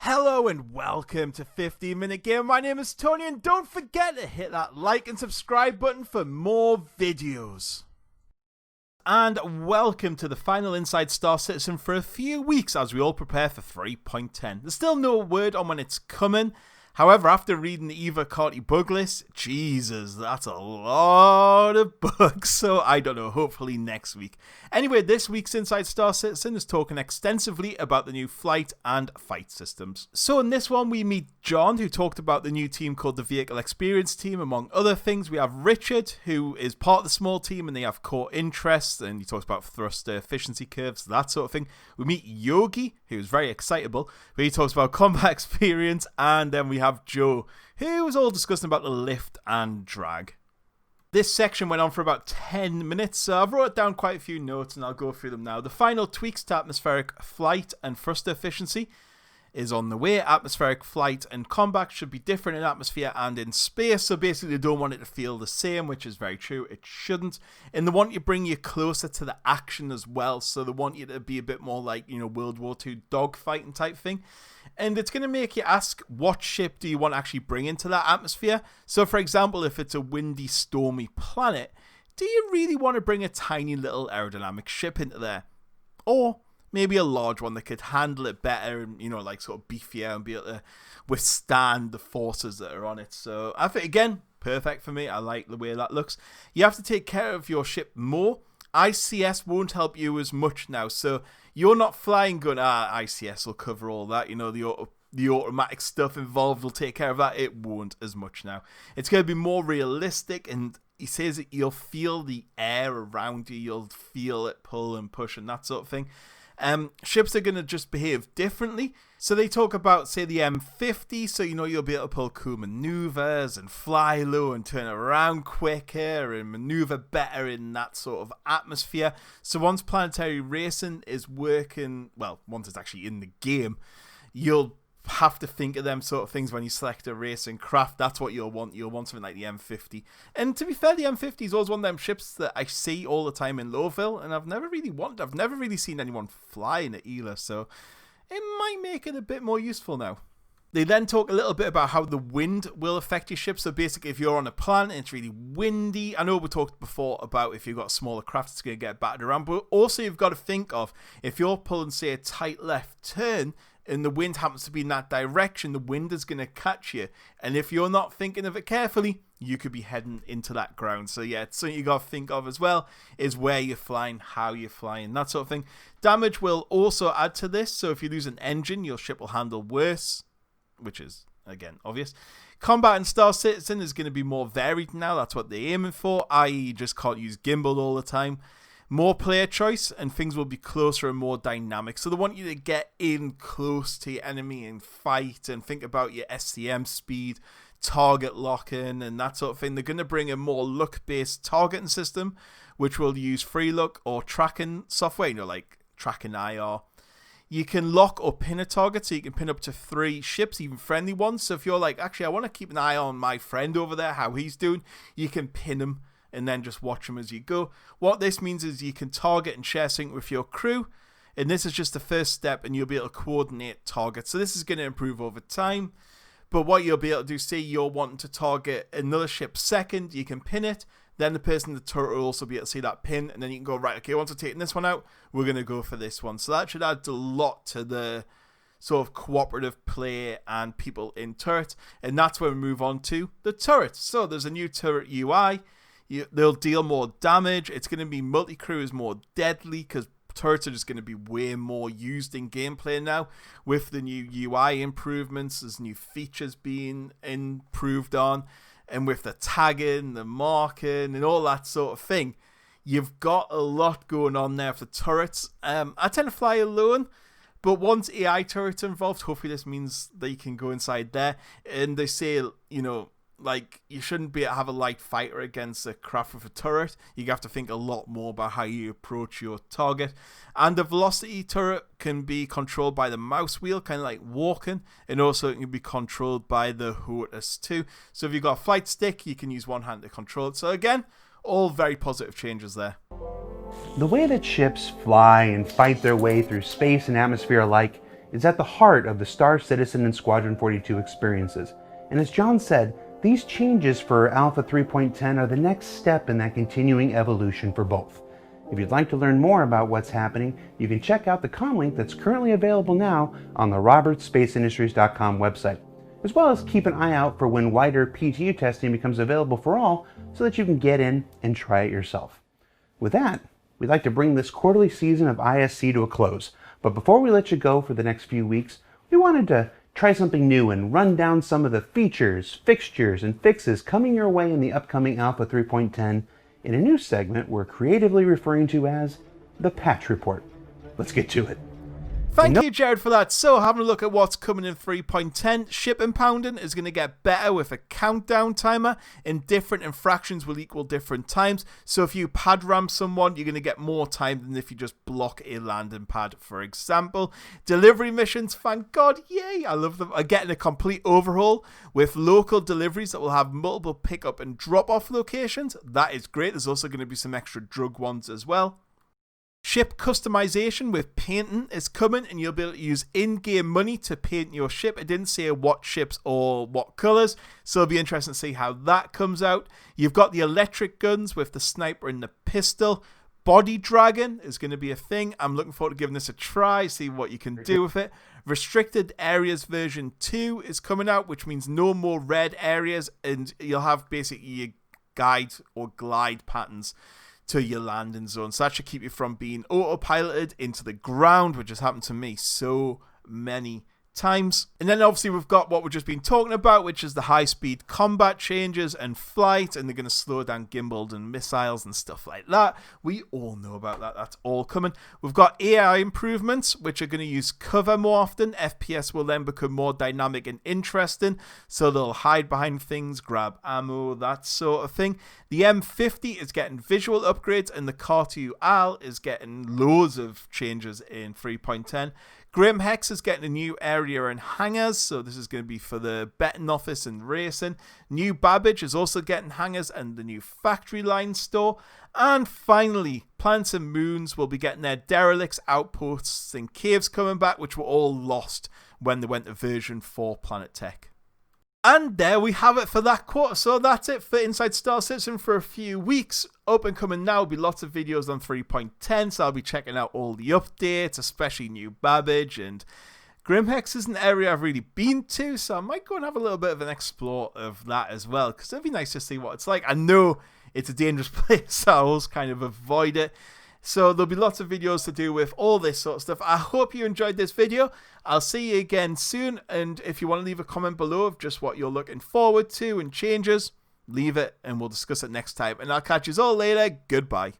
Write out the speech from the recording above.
Hello and welcome to 15 Minute Game. My name is Tony and don't forget to hit that like and subscribe button for more videos. And welcome to the final Inside Star Citizen for a few weeks as we all prepare for 3.10. There's still no word on when it's coming. However, after reading the Eva Carty bug list, Jesus, that's a lot of bugs. So I don't know, hopefully next week. Anyway, this week's Inside Star Citizen is talking extensively about the new flight and fight systems. So in this one, we meet John, who talked about the new team called the Vehicle Experience Team, among other things. We have Richard, who is part of the small team, and they have core interests, and he talks about thruster efficiency curves, that sort of thing. We meet Yogi, who is very excitable, but he talks about combat experience, and then we have Joe, who was all discussing about the lift and drag. This section went on for about 10 minutes, so I've wrote down quite a few notes and I'll go through them now. The final tweaks to atmospheric flight and thruster efficiency is on the way. Atmospheric flight and combat should be different in atmosphere and in space, so basically they don't want it to feel the same, which is very true, it shouldn't. And they want you to bring you closer to the action as well, so they want you to be a bit more like, World War II dogfighting type thing. And it's going to make you ask, what ship do you want to actually bring into that atmosphere? So for example, if it's a windy, stormy planet, do you really want to bring a tiny little aerodynamic ship into there? Or maybe a large one that could handle it better and, sort of beefier and be able to withstand the forces that are on it. So I think, again, perfect for me. I like the way that looks. You have to take care of your ship more. ICS won't help you as much now. So you're not flying going, ICS will cover all that. The automatic stuff involved will take care of that. It won't as much now. It's going to be more realistic, and he says that you'll feel the air around you. You'll feel it pull and push and that sort of thing. Ships are going to just behave differently. So they talk about, say, the M50, so you'll be able to pull cool maneuvers and fly low and turn around quicker and maneuver better in that sort of atmosphere. So once planetary racing is working, once it's actually in the game, you'll have to think of them sort of things when you select a racing craft. That's what you'll want. You'll want something like the M50. And to be fair, the M50 is always one of them ships that I see all the time in Lowville, and I've never really seen anyone flying it either, so it might make it a bit more useful now. They then talk a little bit about how the wind will affect your ship. So basically, if you're on a planet and it's really windy, I know we talked before about if you've got a smaller craft, it's going to get battered around, but also you've got to think of if you're pulling, say, a tight left turn, and the wind happens to be in that direction, the wind is going to catch you. And if you're not thinking of it carefully, you could be heading into that ground. So yeah, it's something you got to think of as well, is where you're flying, how you're flying, that sort of thing. Damage will also add to this. So if you lose an engine, your ship will handle worse, which is, again, obvious. Combat in Star Citizen is going to be more varied now. That's what they're aiming for, i.e. you just can't use gimbal all the time. More player choice, and things will be closer and more dynamic. So they want you to get in close to your enemy and fight and think about your SCM speed, target locking, and that sort of thing. They're going to bring a more look-based targeting system, which will use free look or tracking software, like tracking IR. You can lock or pin a target, so you can pin up to 3 ships, even friendly ones. So if you're like, actually, I want to keep an eye on my friend over there, how he's doing, you can pin him and then just watch them as you go. What this means is you can target and share sync with your crew, and this is just the first step, and you'll be able to coordinate targets. So this is going to improve over time, but what you'll be able to do, say you're wanting to target another ship second, you can pin it, then the person in the turret will also be able to see that pin, and then you can go, right, okay, once I've taken this one out, we're going to go for this one. So that should add a lot to the sort of cooperative play and people in turret, and that's where we move on to the turret. So there's a new turret UI. They'll deal more damage. It's going to be multi-crew is more deadly because turrets are just going to be way more used in gameplay now with the new UI improvements. There's new features being improved on, and with the tagging, the marking, and all that sort of thing. You've got a lot going on there for turrets. I tend to fly alone, but once AI turrets are involved, hopefully this means that you can go inside there. And they say, you shouldn't be able to have a light fighter against a craft with a turret. You have to think a lot more about how you approach your target. And the velocity turret can be controlled by the mouse wheel, kind of like walking, and also it can be controlled by the HOTAS too. So if you've got a flight stick, you can use one hand to control it. So again, all very positive changes there. The way that ships fly and fight their way through space and atmosphere alike is at the heart of the Star Citizen and Squadron 42 experiences. And as John said, these changes for Alpha 3.10 are the next step in that continuing evolution for both. If you'd like to learn more about what's happening, you can check out the comlink that's currently available now on the robertsspaceindustries.com website, as well as keep an eye out for when wider PTU testing becomes available for all so that you can get in and try it yourself. With that, we'd like to bring this quarterly season of ISC to a close, but before we let you go for the next few weeks, we wanted to try something new and run down some of the features, fixtures, and fixes coming your way in the upcoming Alpha 3.10 in a new segment we're creatively referring to as the Patch Report. Let's get to it. Thank you, Jared, for that. So, having a look at what's coming in 3.10, ship impounding is going to get better with a countdown timer, and different infractions will equal different times. So, if you pad ram someone, you're going to get more time than if you just block a landing pad, for example. Delivery missions, thank God, yay, I love them, are getting a complete overhaul with local deliveries that will have multiple pickup and drop-off locations. That is great. There's also going to be some extra drug ones as well. Ship customization with painting is coming, and you'll be able to use in-game money to paint your ship. It didn't say what ships or what colours, so it'll be interesting to see how that comes out. You've got the electric guns with the sniper and the pistol. Body dragon is going to be a thing. I'm looking forward to giving this a try, see what you can do with it. Restricted Areas version 2 is coming out, which means no more red areas, and you'll have basically your guide or glide patterns to your landing zone. So that should keep you from being autopiloted into the ground, which has happened to me so many times. And then obviously we've got what we've just been talking about, which is the high-speed combat changes and flight, and they're going to slow down gimbals and missiles and stuff like that. We all know about that. That's all coming. We've got AI improvements, which are going to use cover more often. FPS will then become more dynamic and interesting, so they'll hide behind things, grab ammo, that sort of thing. The M50 is getting visual upgrades, and the Car2Al is getting loads of changes in 3.10. Grim Hex is getting a new area and hangars, so this is going to be for the betting office and racing. New Babbage is also getting hangars and the new factory line store. And finally, Planets and Moons will be getting their derelicts, outposts, and caves coming back, which were all lost when they went to version 4 Planet Tech. And there we have it for that quarter. So that's it for Inside Star Citizen for a few weeks. Up and coming now will be lots of videos on 3.10, so I'll be checking out all the updates, especially New Babbage, and Grimhex is an area I've really been to, so I might go and have a little bit of an explore of that as well, because it'd be nice to see what it's like. I know it's a dangerous place, so I always kind of avoid it. So there'll be lots of videos to do with all this sort of stuff. I hope you enjoyed this video. I'll see you again soon. And if you want to leave a comment below of just what you're looking forward to and changes, leave it and we'll discuss it next time. And I'll catch you all later. Goodbye.